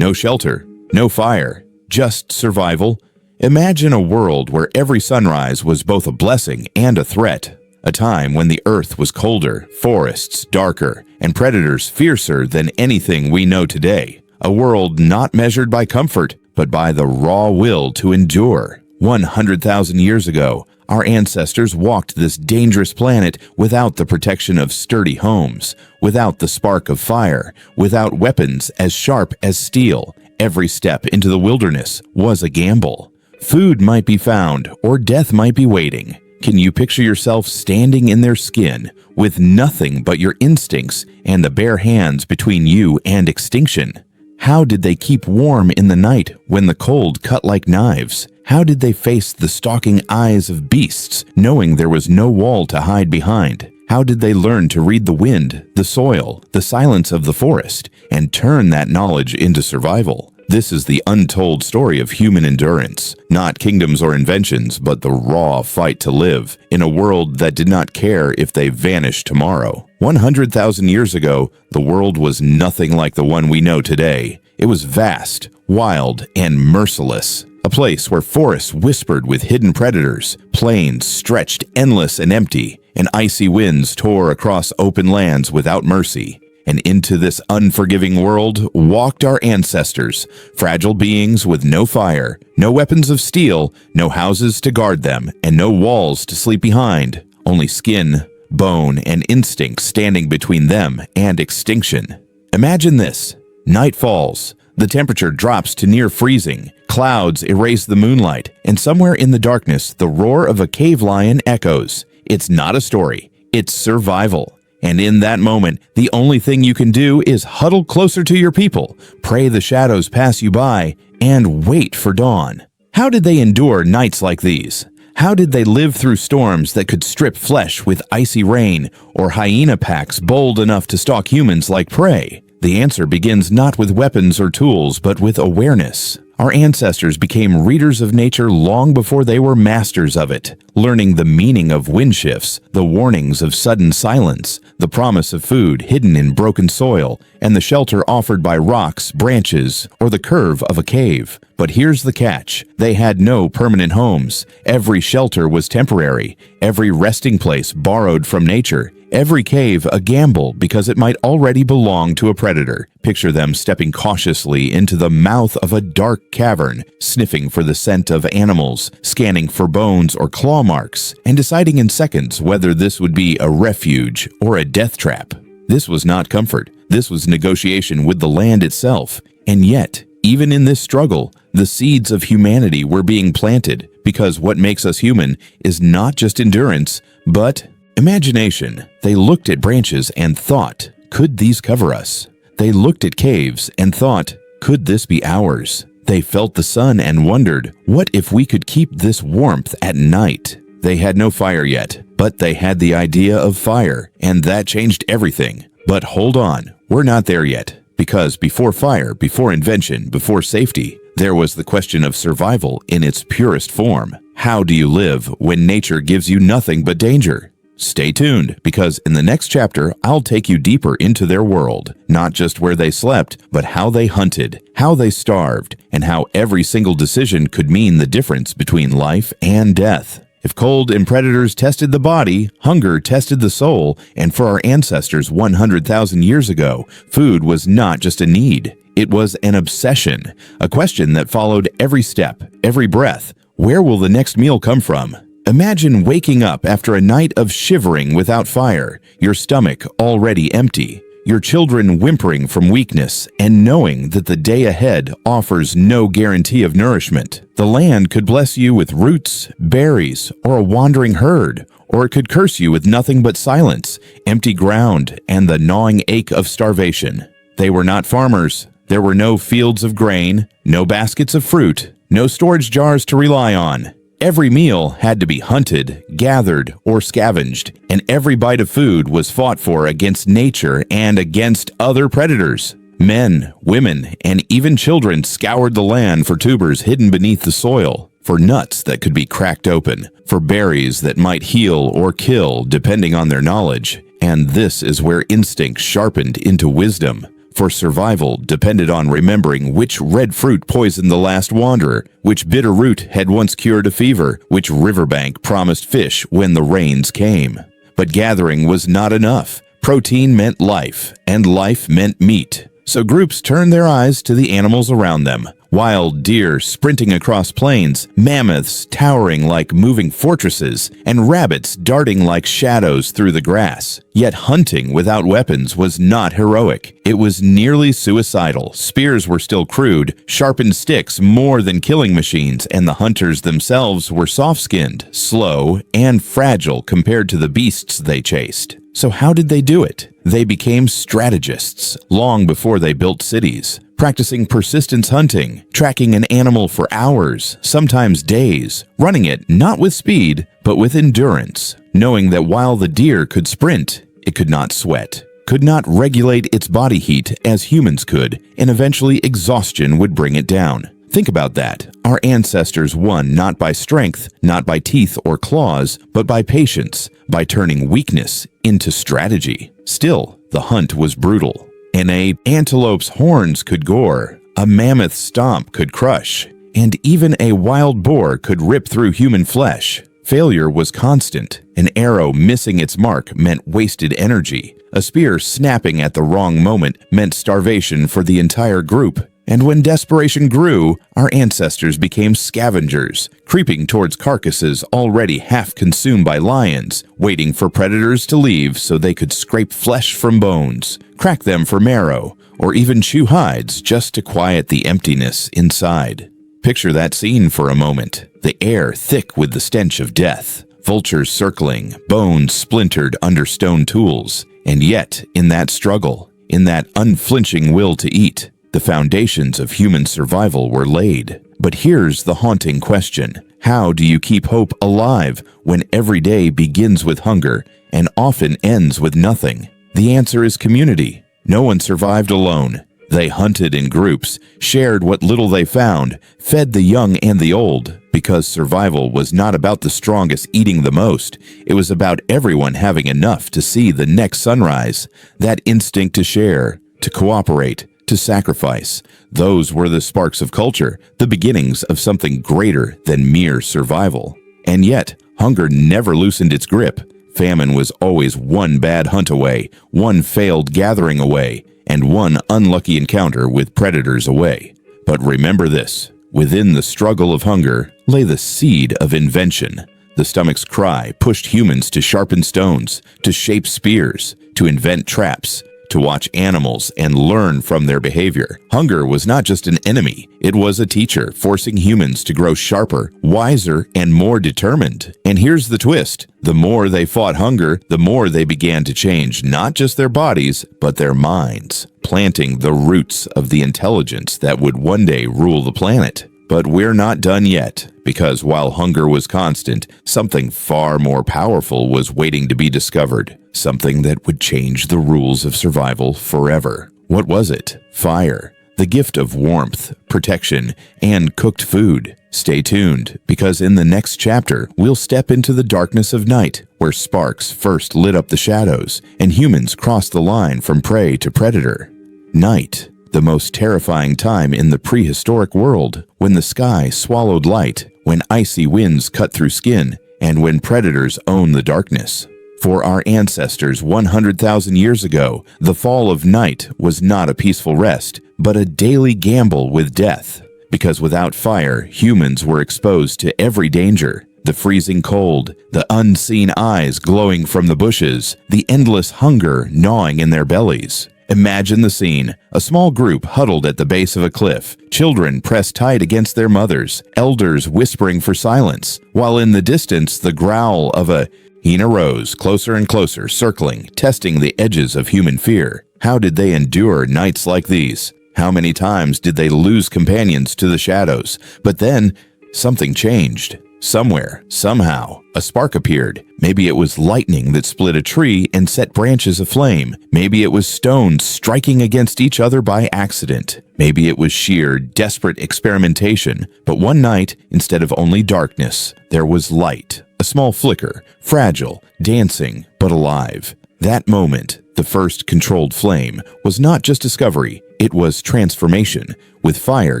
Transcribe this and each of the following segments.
no shelter, no fire, just survival. Imagine a world where every sunrise was both a blessing and a threat. A time when the earth was colder, forests darker, and predators fiercer than anything we know today. A world not measured by comfort, but by the raw will to endure. 100,000 years ago, our ancestors walked this dangerous planet without the protection of sturdy homes, without the spark of fire, without weapons as sharp as steel. Every step into the wilderness was a gamble. Food might be found, or death might be waiting. Can you picture yourself standing in their skin, with nothing but your instincts and the bare hands between you and extinction? How did they keep warm in the night when the cold cut like knives? How did they face the stalking eyes of beasts, knowing there was no wall to hide behind? How did they learn to read the wind, the soil, the silence of the forest, and turn that knowledge into survival? This is the untold story of human endurance, not kingdoms or inventions, but the raw fight to live in a world that did not care if they vanished tomorrow. 100,000 years ago, the world was nothing like the one we know today. It was vast, wild, and merciless. A place where forests whispered with hidden predators, plains stretched endless and empty, and icy winds tore across open lands without mercy. And into this unforgiving world walked our ancestors, fragile beings with no fire, no weapons of steel, no houses to guard them, and no walls to sleep behind. Only skin, bone, and instinct standing between them and extinction. Imagine this. Night falls. The temperature drops to near freezing. Clouds erase the moonlight, and somewhere in the darkness, the roar of a cave lion echoes. It's not a story. It's survival. And in that moment, the only thing you can do is huddle closer to your people, pray the shadows pass you by, and wait for dawn. How did they endure nights like these? How did they live through storms that could strip flesh with icy rain, or hyena packs bold enough to stalk humans like prey? The answer begins not with weapons or tools, but with awareness. Our ancestors became readers of nature long before they were masters of it, learning the meaning of wind shifts, the warnings of sudden silence, the promise of food hidden in broken soil, and the shelter offered by rocks, branches, or the curve of a cave. But here's the catch. They had no permanent homes. Every shelter was temporary, every resting place borrowed from nature, every cave a gamble because it might already belong to a predator. Picture them stepping cautiously into the mouth of a dark cavern, sniffing for the scent of animals, scanning for bones or claw marks, and deciding in seconds whether this would be a refuge or a death trap. This was not comfort. This was negotiation with the land itself. And yet, even in this struggle, the seeds of humanity were being planted, because what makes us human is not just endurance, but imagination. They looked at branches and thought, could these cover us? They looked at caves and thought, could this be ours? They felt the sun and wondered, what if we could keep this warmth at night? They had no fire yet, but they had the idea of fire, and that changed everything. But hold on, we're not there yet. Because before fire, before invention, before safety, there was the question of survival in its purest form. How do you live when nature gives you nothing but danger? Stay tuned, because in the next chapter, I'll take you deeper into their world. Not just where they slept, but how they hunted, how they starved, and how every single decision could mean the difference between life and death. If cold and predators tested the body, hunger tested the soul, and for our ancestors 100,000 years ago, food was not just a need. It was an obsession, a question that followed every step, every breath. Where will the next meal come from? Imagine waking up after a night of shivering without fire, your stomach already empty, your children whimpering from weakness, and knowing that the day ahead offers no guarantee of nourishment. The land could bless you with roots, berries, or a wandering herd, or it could curse you with nothing but silence, empty ground, and the gnawing ache of starvation. They were not farmers. There were no fields of grain, no baskets of fruit, no storage jars to rely on. Every meal had to be hunted, gathered, or scavenged, and every bite of food was fought for against nature and against other predators. Men, women, and even children scoured the land for tubers hidden beneath the soil, for nuts that could be cracked open, for berries that might heal or kill depending on their knowledge. And this is where instinct sharpened into wisdom. for survival depended on remembering which red fruit poisoned the last wanderer, which bitter root had once cured a fever, which riverbank promised fish when the rains came. But gathering was not enough. Protein meant life, and life meant meat. So groups turned their eyes to the animals around them. Wild deer sprinting across plains, mammoths towering like moving fortresses, and rabbits darting like shadows through the grass. Yet hunting without weapons was not heroic. It was nearly suicidal. Spears were still crude, sharpened sticks more than killing machines, and the hunters themselves were soft-skinned, slow, and fragile compared to the beasts they chased. So how did they do it? They became strategists long before they built cities, practicing persistence hunting, tracking an animal for hours, sometimes days, running it not with speed, but with endurance, knowing that while the deer could sprint, it could not sweat, could not regulate its body heat as humans could, and eventually exhaustion would bring it down. Think about that. Our ancestors won not by strength, not by teeth or claws, but by patience, by turning weakness into strategy. Still, the hunt was brutal. An antelope's horns could gore, a mammoth's stomp could crush, and even a wild boar could rip through human flesh. Failure was constant. An arrow missing its mark meant wasted energy. A spear snapping at the wrong moment meant starvation for the entire group. And when desperation grew, our ancestors became scavengers, creeping towards carcasses already half consumed by lions, waiting for predators to leave so they could scrape flesh from bones, crack them for marrow, or even chew hides just to quiet the emptiness inside. Picture that scene for a moment, the air thick with the stench of death, vultures circling, bones splintered under stone tools, and yet, in that struggle, in that unflinching will to eat, the foundations of human survival were laid. But here's the haunting question. How do you keep hope alive when every day begins with hunger and often ends with nothing? The answer is community. No one survived alone. They hunted in groups, shared what little they found, fed the young and the old, because survival was not about the strongest eating the most. It was about everyone having enough to see the next sunrise. That instinct to share, to cooperate, to sacrifice. Those were the sparks of culture, the beginnings of something greater than mere survival. And yet, hunger never loosened its grip. Famine was always one bad hunt away, one failed gathering away, and one unlucky encounter with predators away. But remember this, within the struggle of hunger lay the seed of invention. The stomach's cry pushed humans to sharpen stones, to shape spears, to invent traps, to watch animals and learn from their behavior. Hunger was not just an enemy, it was a teacher, forcing humans to grow sharper, wiser, and more determined. And here's the twist. The more they fought hunger, the more they began to change not just their bodies, but their minds, planting the roots of the intelligence that would one day rule the planet. But we're not done yet, because while hunger was constant, something far more powerful was waiting to be discovered, something that would change the rules of survival forever. What was it? Fire, the gift of warmth, protection, and cooked food. Stay tuned, because in the next chapter, we'll step into the darkness of night, where sparks first lit up the shadows, and humans crossed the line from prey to predator. Night, the most terrifying time in the prehistoric world, when the sky swallowed light, when icy winds cut through skin, and when predators own the darkness. For our ancestors 100,000 years ago, the fall of night was not a peaceful rest, but a daily gamble with death. Because without fire, humans were exposed to every danger. The freezing cold, the unseen eyes glowing from the bushes, the endless hunger gnawing in their bellies. Imagine the scene, a small group huddled at the base of a cliff, children pressed tight against their mothers, elders whispering for silence, while in the distance the growl of a hyena rose, closer and closer, circling, testing the edges of human fear. How did they endure nights like these? How many times did they lose companions to the shadows? But then, something changed. Somewhere, somehow, a spark appeared. Maybe it was lightning that split a tree and set branches aflame. Maybe it was stones striking against each other by accident. Maybe it was sheer, desperate experimentation. But one night, instead of only darkness, there was light. A small flicker, fragile, dancing, but alive. That moment, The first controlled flame was not just discovery, it was transformation. With fire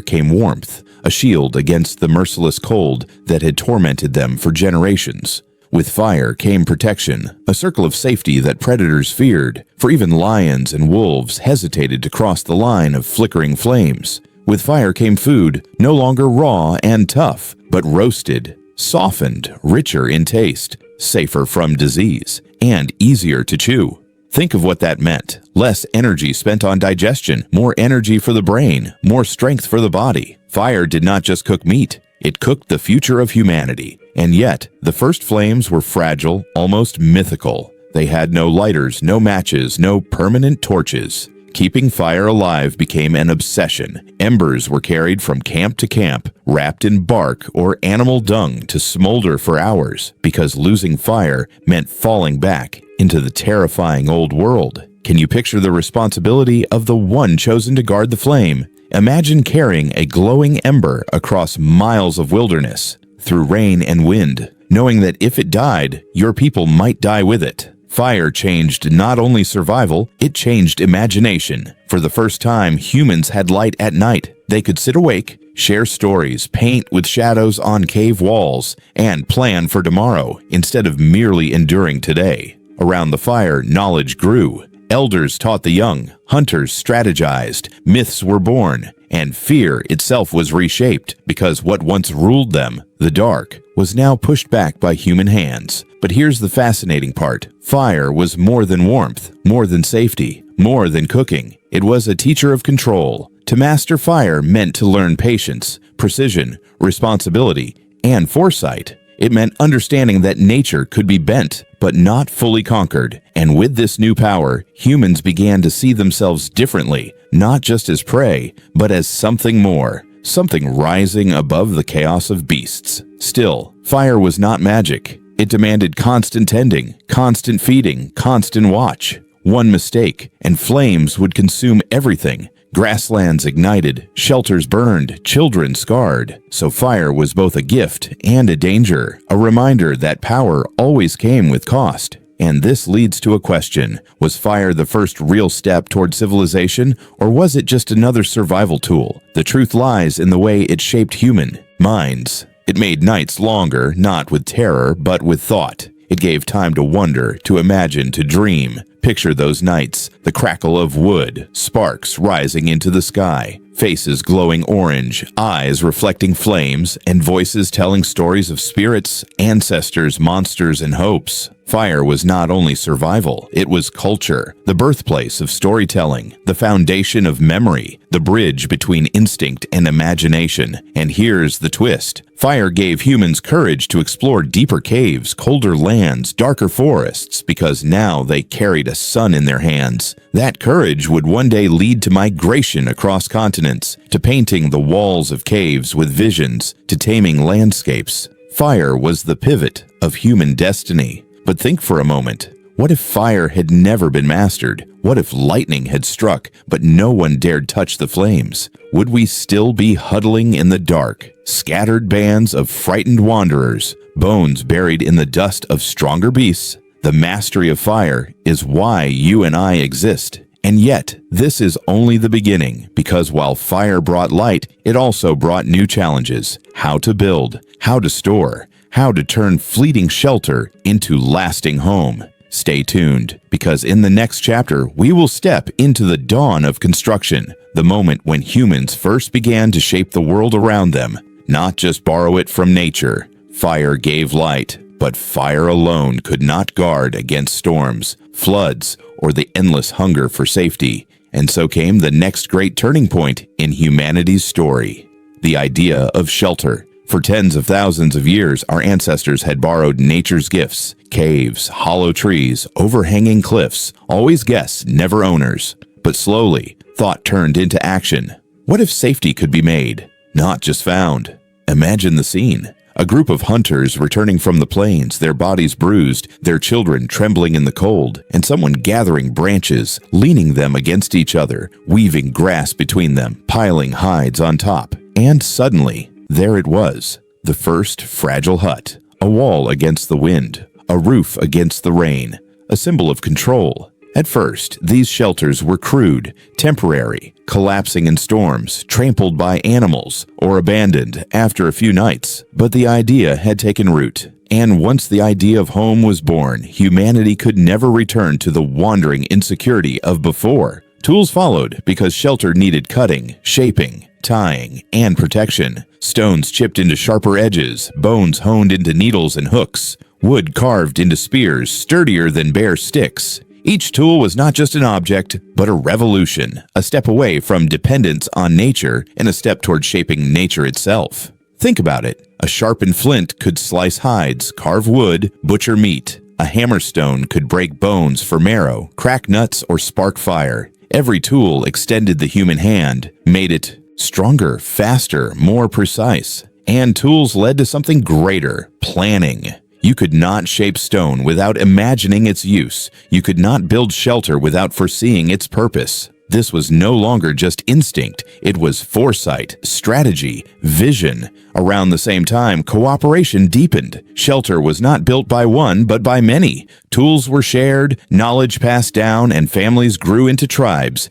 came warmth, a shield against the merciless cold that had tormented them for generations. With fire came protection, a circle of safety that predators feared, for even lions and wolves hesitated to cross the line of flickering flames. With fire came food, no longer raw and tough, but roasted, softened, richer in taste, safer from disease, and easier to chew. Think of what that meant. Less energy spent on digestion, more energy for the brain, more strength for the body. Fire did not just cook meat, it cooked the future of humanity. And yet, the first flames were fragile, almost mythical. They had no lighters, no matches, no permanent torches. Keeping fire alive became an obsession. Embers were carried from camp to camp, wrapped in bark or animal dung to smolder for hours, because losing fire meant falling back into the terrifying old world. Can you picture the responsibility of the one chosen to guard the flame? Imagine carrying a glowing ember across miles of wilderness, through rain and wind, knowing that if it died, your people might die with it. Fire changed not only survival, it changed imagination. For the first time, humans had light at night. They could sit awake, share stories, paint with shadows on cave walls, and plan for tomorrow instead of merely enduring today. Around the fire, knowledge grew. Elders taught the young, hunters strategized, myths were born, and fear itself was reshaped because what once ruled them, the dark, was now pushed back by human hands. But here's the fascinating part. Fire was more than warmth, more than safety, more than cooking. It was a teacher of control. To master fire meant to learn patience, precision, responsibility, and foresight. It meant understanding that nature could be bent, but not fully conquered. And with this new power, humans began to see themselves differently, not just as prey, but as something more, something rising above the chaos of beasts. Still, fire was not magic. It demanded constant tending, constant feeding, constant watch. One mistake, and flames would consume everything. Grasslands ignited, shelters burned, children scarred. So fire was both a gift and a danger, a reminder that power always came with cost. And this leads to a question. Was fire the first real step toward civilization, or was it just another survival tool? The truth lies in the way it shaped human minds. It made nights longer, not with terror, but with thought. It gave time to wonder, to imagine, to dream. Picture those nights, the crackle of wood, sparks rising into the sky, faces glowing orange, eyes reflecting flames, and voices telling stories of spirits, ancestors, monsters, and hopes. Fire was not only survival, it was culture, the birthplace of storytelling, the foundation of memory, the bridge between instinct and imagination. And here's the twist. Fire gave humans courage to explore deeper caves, colder lands, darker forests, because now they carried a sun in their hands. That courage would one day lead to migration across continents, to painting the walls of caves with visions, to taming landscapes. Fire was the pivot of human destiny. But think for a moment. What if fire had never been mastered? What if lightning had struck, but no one dared touch the flames? Would we still be huddling in the dark, scattered bands of frightened wanderers, bones buried in the dust of stronger beasts? The mastery of fire is why you and I exist. And yet, this is only the beginning, because while fire brought light, it also brought new challenges. How to build, how to store, how to turn fleeting shelter into lasting home. Stay tuned, because in the next chapter, we will step into the dawn of construction, the moment when humans first began to shape the world around them, not just borrow it from nature. Fire gave light, but fire alone could not guard against storms, floods, or the endless hunger for safety. And so came the next great turning point in humanity's story, the idea of shelter. For tens of thousands of years, our ancestors had borrowed nature's gifts, caves, hollow trees, overhanging cliffs, always guests, never owners. But slowly, thought turned into action. What if safety could be made, not just found? Imagine the scene. A group of hunters returning from the plains, their bodies bruised, their children trembling in the cold, and someone gathering branches, leaning them against each other, weaving grass between them, piling hides on top. And suddenly, there it was, the first fragile hut, a wall against the wind, a roof against the rain, a symbol of control. At first, these shelters were crude, temporary, collapsing in storms, trampled by animals, or abandoned after a few nights. But the idea had taken root. And once the idea of home was born, humanity could never return to the wandering insecurity of before. Tools followed because shelter needed cutting, shaping, tying, and protection. Stones chipped into sharper edges, bones honed into needles and hooks, wood carved into spears sturdier than bare sticks. Each tool was not just an object, but a revolution, a step away from dependence on nature and a step toward shaping nature itself. Think about it. A sharpened flint could slice hides, carve wood, butcher meat. A hammerstone could break bones for marrow, crack nuts, or spark fire. Every tool extended the human hand, made it stronger, faster, more precise. And tools led to something greater: planning. You could not shape stone without imagining its use. You could not build shelter without foreseeing its purpose. This was no longer just instinct. It was foresight, strategy, vision. Around the same time, cooperation deepened. Shelter was not built by one, but by many. Tools were shared, knowledge passed down, and families grew into tribes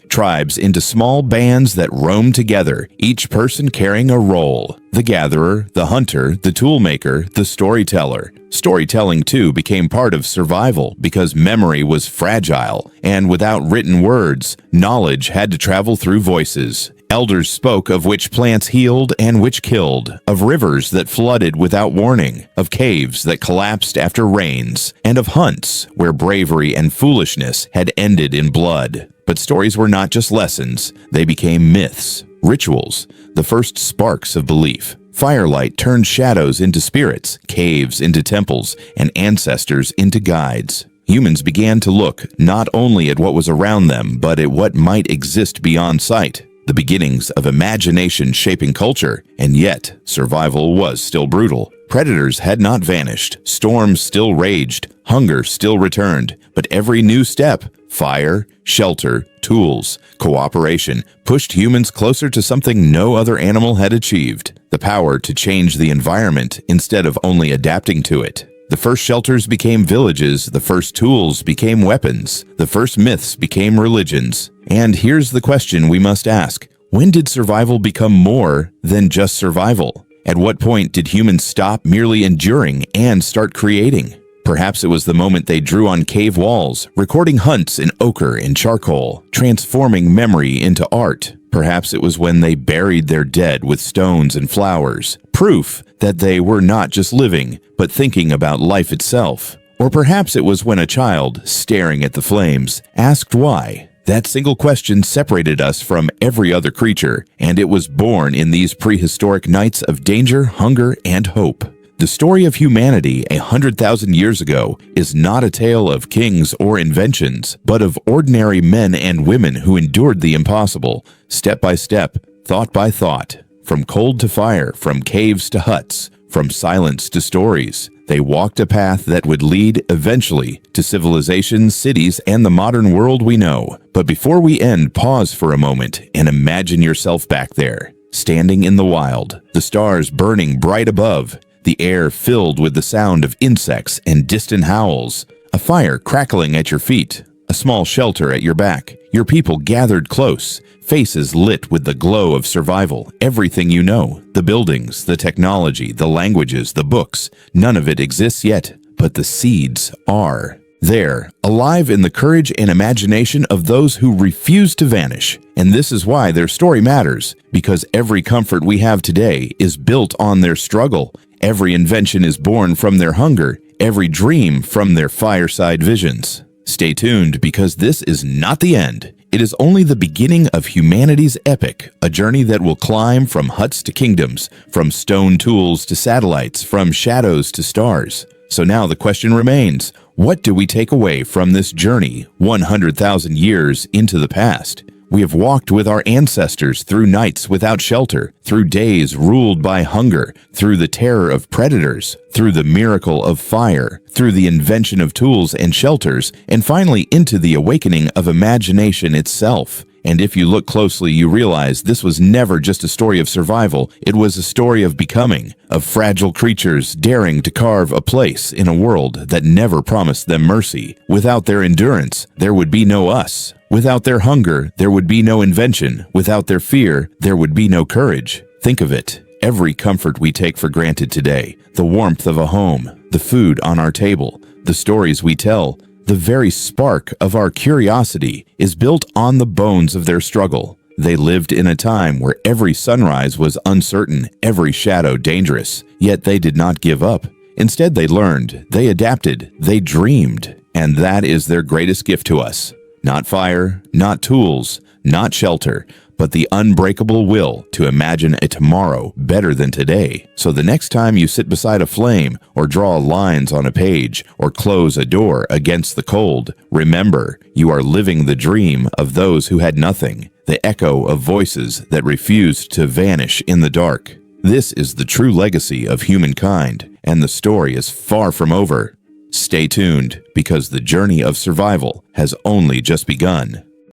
into small bands that roamed together, each person carrying a role. The gatherer, the hunter, the toolmaker, the storyteller. Storytelling, too, became part of survival because memory was fragile, and without written words, knowledge had to travel through voices. Elders spoke of which plants healed and which killed, of rivers that flooded without warning, of caves that collapsed after rains, and of hunts where bravery and foolishness had ended in blood. But stories were not just lessons, they became myths, rituals, the first sparks of belief. Firelight turned shadows into spirits, caves into temples, and ancestors into guides. Humans began to look not only at what was around them, but at what might exist beyond sight. The beginnings of imagination shaping culture, and yet survival was still brutal. Predators had not vanished, storms still raged, hunger still returned, but every new step, fire, shelter, tools, cooperation, pushed humans closer to something no other animal had achieved: the power to change the environment instead of only adapting to it. The first shelters became villages, the first tools became weapons, the first myths became religions. And here's the question we must ask: when did survival become more than just survival? At what point did humans stop merely enduring and start creating? Perhaps it was the moment they drew on cave walls, recording hunts in ochre and charcoal, transforming memory into art. Perhaps it was when they buried their dead with stones and flowers, proof that they were not just living, but thinking about life itself. Or perhaps it was when a child, staring at the flames, asked why. That single question separated us from every other creature, and it was born in these prehistoric nights of danger, hunger, and hope. The story of humanity 100,000 years ago is not a tale of kings or inventions, but of ordinary men and women who endured the impossible, step by step, thought by thought. From cold to fire, from caves to huts, from silence to stories. They walked a path that would lead, eventually, to civilization, cities, and the modern world we know. But before we end, pause for a moment and imagine yourself back there, standing in the wild, the stars burning bright above, the air filled with the sound of insects and distant howls, a fire crackling at your feet, a small shelter at your back, your people gathered close, faces lit with the glow of survival, everything you know, the buildings, the technology, the languages, the books, none of it exists yet, but the seeds are. There, alive in the courage and imagination of those who refuse to vanish. And this is why their story matters, because every comfort we have today is built on their struggle. Every invention is born from their hunger, every dream from their fireside visions. Stay tuned, because this is not the end. It is only the beginning of humanity's epic, a journey that will climb from huts to kingdoms, from stone tools to satellites, from shadows to stars. So now the question remains, what do we take away from this journey 100,000 years into the past? We have walked with our ancestors through nights without shelter, through days ruled by hunger, through the terror of predators, through the miracle of fire, through the invention of tools and shelters, and finally into the awakening of imagination itself. And if you look closely, you realize this was never just a story of survival. It was a story of becoming, of fragile creatures daring to carve a place in a world that never promised them mercy. Without their endurance, there would be no us. Without their hunger, there would be no invention. Without their fear, there would be no courage. Think of it. Every comfort we take for granted today, the warmth of a home, the food on our table, the stories we tell, the very spark of our curiosity is built on the bones of their struggle. They lived in a time where every sunrise was uncertain, every shadow dangerous, yet they did not give up. Instead, they learned, they adapted, they dreamed, and that is their greatest gift to us. Not fire, not tools, not shelter, but the unbreakable will to imagine a tomorrow better than today. So the next time you sit beside a flame, or draw lines on a page, or close a door against the cold, remember, you are living the dream of those who had nothing, the echo of voices that refused to vanish in the dark. This is the true legacy of humankind, and the story is far from over. Stay tuned, because the journey of survival has only just begun.